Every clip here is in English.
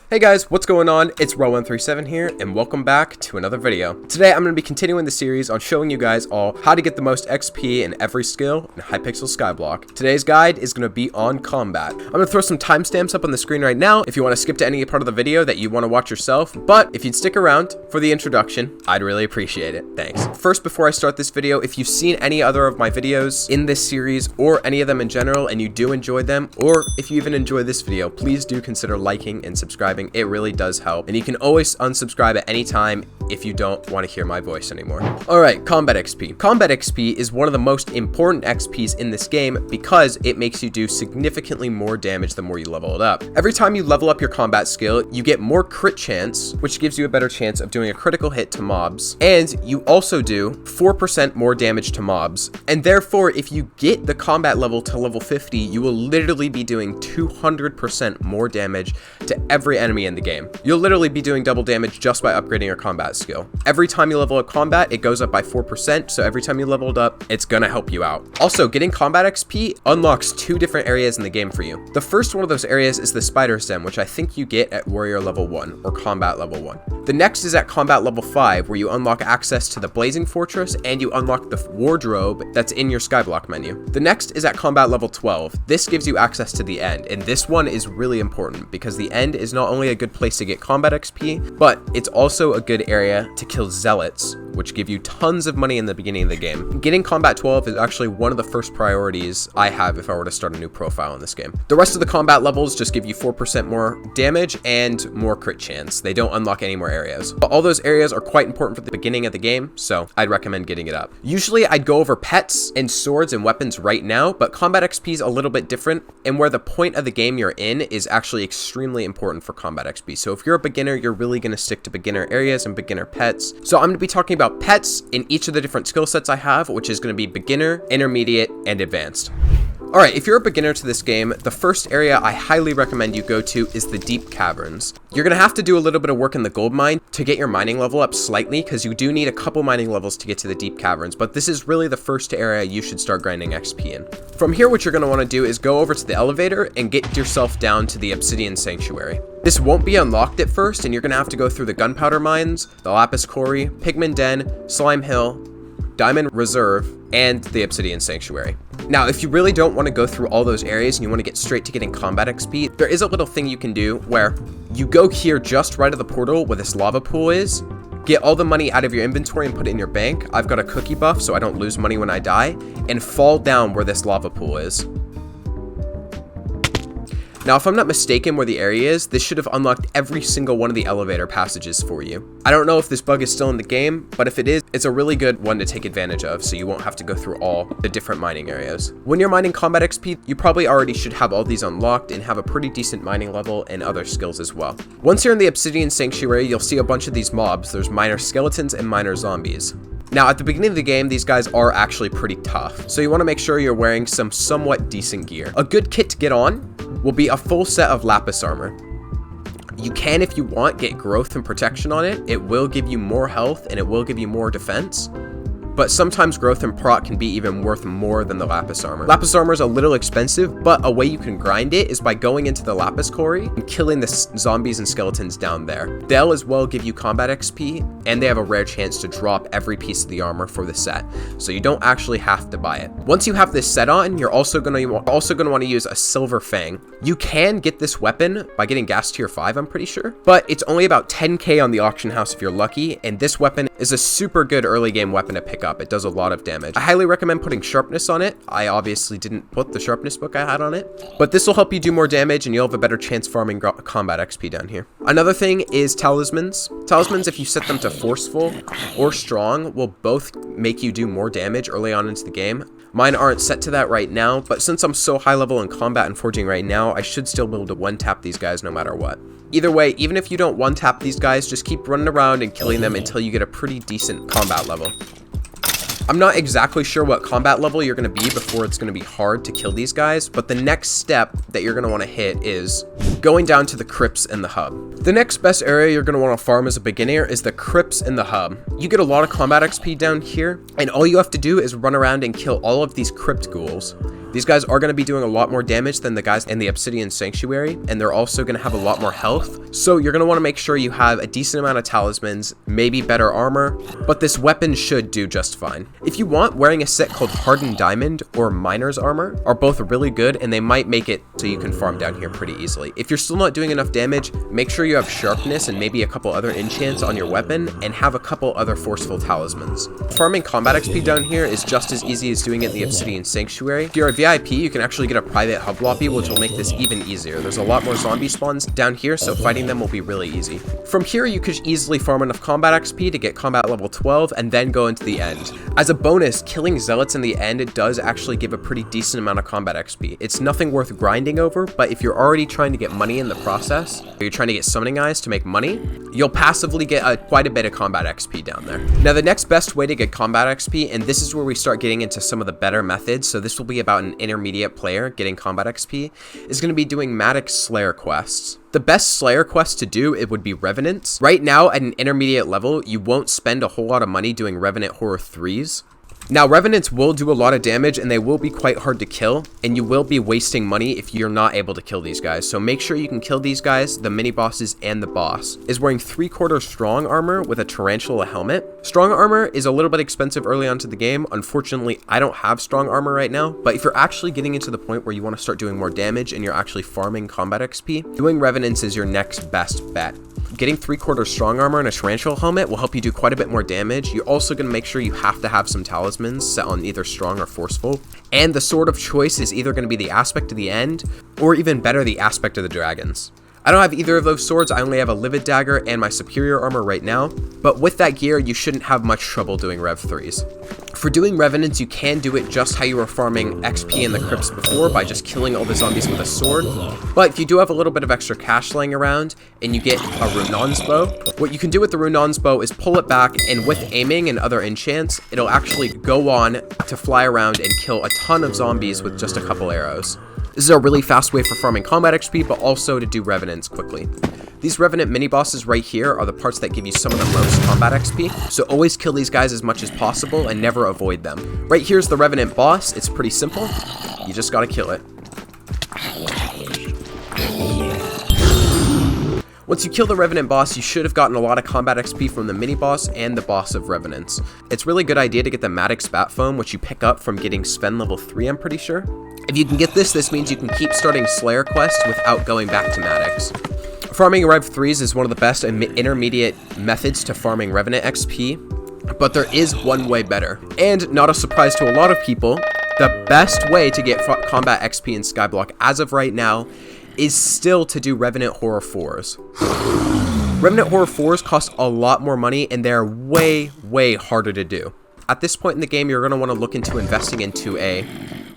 Hey guys, what's going on? It's Ro137 here, and welcome back to another video. Today, I'm going to be continuing the series on showing you guys all how to get the most XP in every skill in Hypixel Skyblock. Today's guide is going to be on combat. I'm going to throw some timestamps up on the screen right now if you want to skip to any part of the video that you want to watch yourself, but if you'd stick around for the introduction, I'd really appreciate it. Thanks. First, before I start this video, if you've seen any other of my videos in this series or any of them in general and you do enjoy them, or if you even enjoy this video, please do consider liking and subscribing. It really does help, and you can always unsubscribe at any time if you don't want to hear my voice anymore. Alright, combat XP. Combat XP is one of the most important XPs in this game because it makes you do significantly more damage the more you level it up. Every time you level up your combat skill, you get more crit chance, which gives you a better chance of doing a critical hit to mobs, and you also do 4% more damage to mobs. And therefore, if you get the combat level to level 50, you will literally be doing 200% more damage to every enemy in the game. You'll literally be doing double damage just by upgrading your combat skill. Every time you level up combat, it goes up by 4%, so every time you level it up, it's gonna help you out. Also, getting combat XP unlocks two different areas in the game for you. The first one of those areas is the Spider's Den, which I think you get at Warrior level 1, or Combat level 1. The next is at Combat level 5, where you unlock access to the Blazing Fortress, and you unlock the wardrobe that's in your Skyblock menu. The next is at Combat level 12. This gives you access to the End, and this one is really important, because the End is not only a good place to get combat XP, but it's also a good area to kill zealots, which give you tons of money in the beginning of the game. Getting combat 12 is actually one of the first priorities I have if I were to start a new profile in this game. The rest of the combat levels just give you 4% more damage and more crit chance. They don't unlock any more areas. But all those areas are quite important for the beginning of the game, so I'd recommend getting it up. Usually I'd go over pets and swords and weapons right now, but combat XP is a little bit different, and where the point of the game you're in is actually extremely important for combat XP. So if you're a beginner, you're really going to stick to beginner areas and beginner pets. So I'm going to be talking about pets in each of the different skill sets I have, which is going to be beginner, intermediate, and advanced. Alright, if you're a beginner to this game, the first area I highly recommend you go to is the Deep Caverns. You're going to have to do a little bit of work in the gold mine to get your mining level up slightly, because you do need a couple mining levels to get to the Deep Caverns, but this is really the first area you should start grinding XP in. From here, what you're going to want to do is go over to the elevator and get yourself down to the Obsidian Sanctuary. This won't be unlocked at first, and you're going to have to go through the Gunpowder Mines, the Lapis Quarry, Pigman Den, Slime Hill, Diamond Reserve, and the Obsidian Sanctuary. Now, if you really don't want to go through all those areas and you want to get straight to getting combat XP, there is a little thing you can do where you go here just right of the portal where this lava pool is, get all the money out of your inventory and put it in your bank. I've got a cookie buff so I don't lose money when I die, and fall down where this lava pool is. Now, if I'm not mistaken where the area is, this should have unlocked every single one of the elevator passages for you. I don't know if this bug is still in the game, but if it is, it's a really good one to take advantage of, so you won't have to go through all the different mining areas. When you're mining combat XP, you probably already should have all these unlocked and have a pretty decent mining level and other skills as well. Once you're in the Obsidian Sanctuary, you'll see a bunch of these mobs. There's miner skeletons and miner zombies. Now, at the beginning of the game, these guys are actually pretty tough, so you want to make sure you're wearing some somewhat decent gear. A good kit to get on will be a full set of lapis armor. You can, if you want, get growth and protection on it. It will give you more health and it will give you more defense. But sometimes growth and proc can be even worth more than the lapis armor. Lapis armor is a little expensive, but a way you can grind it is by going into the lapis quarry and killing the zombies and skeletons down there. They'll as well give you combat XP, and they have a rare chance to drop every piece of the armor for the set, so you don't actually have to buy it. Once you have this set on, you're also going to want to use a silver fang. You can get this weapon by getting gas tier 5, I'm pretty sure, but it's only about 10k on the auction house if you're lucky, and this weapon is a super good early game weapon to pick up. It does a lot of damage. I highly recommend putting sharpness on it. I obviously didn't put the sharpness book I had on it, but this will help you do more damage and you'll have a better chance farming combat XP down here. Another thing is talismans. Talismans, if you set them to forceful or strong, will both make you do more damage early on into the game. Mine aren't set to that right now, but since I'm so high level in combat and forging right now, I should still be able to one-tap these guys no matter what. Either way, even if you don't one-tap these guys, just keep running around and killing them until you get a pretty decent combat level. I'm not exactly sure what combat level you're going to be before it's going to be hard to kill these guys, but the next step that you're going to want to hit is going down to the crypts in the hub. The next best area you're going to want to farm as a beginner is the crypts in the hub. You get a lot of combat XP down here, and all you have to do is run around and kill all of these crypt ghouls. These guys are going to be doing a lot more damage than the guys in the Obsidian Sanctuary, and they're also going to have a lot more health. So you're going to want to make sure you have a decent amount of talismans, maybe better armor, but this weapon should do just fine. If you want, wearing a set called Hardened Diamond or Miner's Armor are both really good, and they might make it so you can farm down here pretty easily. If you're still not doing enough damage, make sure you have Sharpness and maybe a couple other enchants on your weapon, and have a couple other forceful talismans. Farming combat XP down here is just as easy as doing it in the Obsidian Sanctuary. If you're a VIP, you can actually get a private hub lobby, which will make this even easier. There's a lot more zombie spawns down here, so fighting them will be really easy. From here, you could easily farm enough combat XP to get combat level 12 and then go into the end. As a bonus, killing zealots in the end does actually give a pretty decent amount of combat XP. It's nothing worth grinding over, but if you're already trying to get money in the process, or you're trying to get summoning eyes to make money, you'll passively get quite a bit of combat XP down there. Now, the next best way to get combat XP, and this is where we start getting into some of the better methods, so this will be about an intermediate player getting combat XP, is going to be doing Matic Slayer quests. The best Slayer quest to do, it would be Revenants. Right now, at an intermediate level, you won't spend a whole lot of money doing Revenant Horror 3s. Now, Revenants will do a lot of damage, and they will be quite hard to kill, and you will be wasting money if you're not able to kill these guys. So make sure you can kill these guys, the mini-bosses, and the boss. Is wearing 3/4 strong armor with a tarantula helmet. Strong armor is a little bit expensive early on to the game. Unfortunately, I don't have strong armor right now, but if you're actually getting into the point where you want to start doing more damage and you're actually farming combat XP, doing Revenants is your next best bet. Getting 3/4 strong armor and a tarantula helmet will help you do quite a bit more damage. You're also going to make sure you have to have some talismans set on either strong or forceful. And the sword of choice is either going to be the aspect of the end, or even better, the aspect of the dragons. I don't have either of those swords. I only have a livid dagger and my superior armor right now, but with that gear, you shouldn't have much trouble doing Rev 3s. For doing Revenants, you can do it just how you were farming XP in the crypts before, by just killing all the zombies with a sword. But if you do have a little bit of extra cash laying around and you get a Runon's bow, what you can do with the Runon's bow is pull it back, and with aiming and other enchants, it'll actually go on to fly around and kill a ton of zombies with just a couple arrows. This is a really fast way for farming combat XP, but also to do Revenants quickly. These Revenant mini-bosses right here are the parts that give you some of the most combat XP, so always kill these guys as much as possible and never avoid them. Right here's the Revenant boss. It's pretty simple. You just gotta kill it. Once you kill the Revenant boss, you should have gotten a lot of combat XP from the mini-boss and the boss of Revenants. It's a really good idea to get the Matic Spat Foam, which you pick up from getting Sven level 3, I'm pretty sure. If you can get this means you can keep starting Slayer quests without going back to Matics. Farming Rev 3s is one of the best intermediate methods to farming Revenant XP, but there is one way better. And not a surprise to a lot of people, the best way to get combat XP in Skyblock as of right now is still to do Revenant Horror 4s. Revenant Horror 4s cost a lot more money, and they're way, way harder to do. At this point in the game, you're going to want to look into investing into a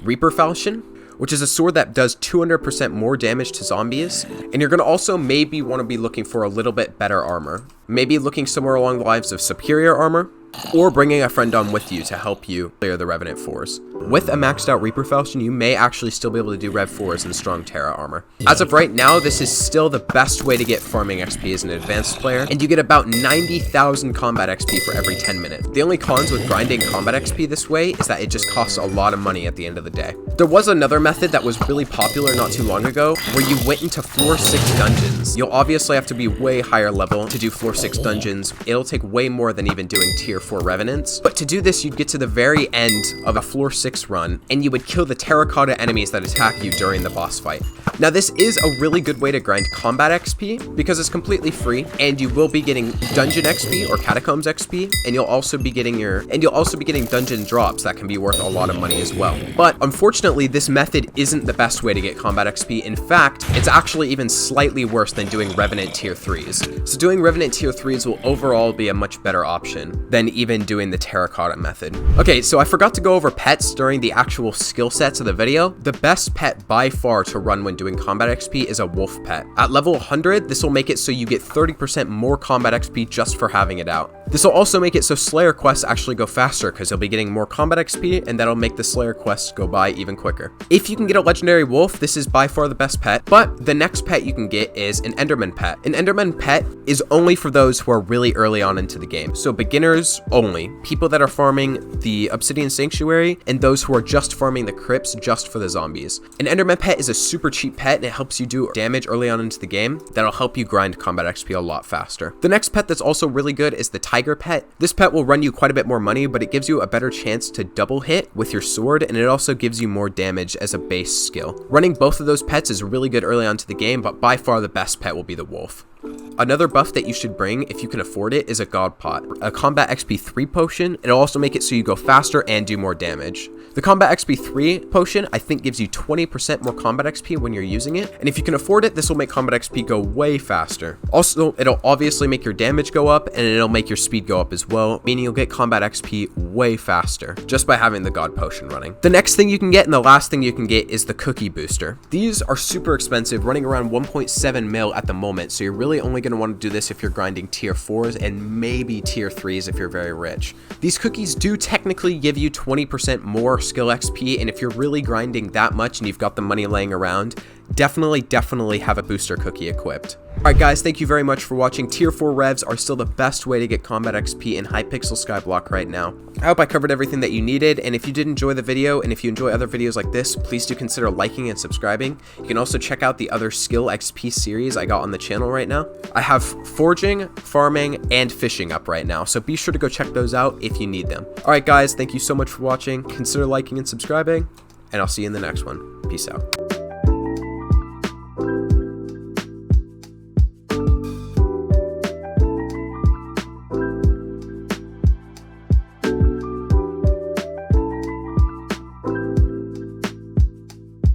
Reaper Falchion, which is a sword that does 200% more damage to zombies. And you're going to also maybe want to be looking for a little bit better armor. Maybe looking somewhere along the lines of superior armor, or bringing a friend on with you to help you clear the Revenant 4s. With a maxed out Reaper Falchion, you may actually still be able to do Rev 4s in strong Terra armor. As of right now, this is still the best way to get farming XP as an advanced player, and you get about 90,000 combat XP for every 10 minutes. The only cons with grinding combat XP this way is that it just costs a lot of money at the end of the day. There was another method that was really popular not too long ago, where you went into floor 6 dungeons. You'll obviously have to be way higher level to do floor 6 dungeons. It'll take way more than even doing tier 4 Revenants. But to do this, you'd get to the very end of a floor 6 run, and you would kill the terracotta enemies that attack you during the boss fight. Now, this is a really good way to grind combat XP because it's completely free, and you will be getting dungeon XP or catacombs XP, and you'll also be getting dungeon drops that can be worth a lot of money as well. But unfortunately, this method isn't the best way to get combat XP. In fact, it's actually even slightly worse than doing Revenant tier 3s. So doing Revenant tier 3s will overall be a much better option than even doing the terracotta method. Okay, so I forgot to go over pets during the actual skill sets of the video. The best pet by far to run when doing combat XP is a wolf pet. At level 100, this will make it so you get 30% more combat XP just for having it out. This will also make it so Slayer quests actually go faster because you'll be getting more combat XP, and that'll make the Slayer quests go by even quicker. If you can get a legendary wolf, this is by far the best pet, but the next pet you can get is an Enderman pet. An Enderman pet is only for those who are really early on into the game, so beginners only, people that are farming the Obsidian Sanctuary, and those who are just farming the crypts just for the zombies. An Enderman pet is a super cheap pet, and it helps you do damage early on into the game that'll help you grind combat XP a lot faster. The next pet that's also really good is the Tiger pet. This pet will run you quite a bit more money, but it gives you a better chance to double hit with your sword, and it also gives you more damage as a base skill. Running both of those pets is really good early on to the game, but by far the best pet will be the wolf. Another buff that you should bring, if you can afford it, is a God Pot, a Combat XP 3 potion. It'll also make it so you go faster and do more damage. The Combat XP 3 potion, I think, gives you 20% more Combat XP when you're using it, and if you can afford it, this will make Combat XP go way faster. Also, it'll obviously make your damage go up, and it'll make your speed go up as well, meaning you'll get Combat XP way faster, just by having the God Potion running. The next thing you can get, and the last thing you can get, is the Cookie Booster. These are super expensive, running around 1.7 mil at the moment, so you're really only going to want to do this if you're grinding tier 4s and maybe tier 3s if you're very rich. These cookies do technically give you 20% more skill XP, and if you're really grinding that much and you've got the money laying around, definitely have a booster cookie equipped. Alright guys, thank you very much for watching. Tier 4 revs are still the best way to get combat XP in Hypixel Skyblock right now. I hope I covered everything that you needed, and if you did enjoy the video, and if you enjoy other videos like this, please do consider liking and subscribing. You can also check out the other skill XP series I got on the channel right now. I have forging, farming, and fishing up right now, so be sure to go check those out if you need them. Alright guys, thank you so much for watching. Consider liking and subscribing, and I'll see you in the next one. Peace out.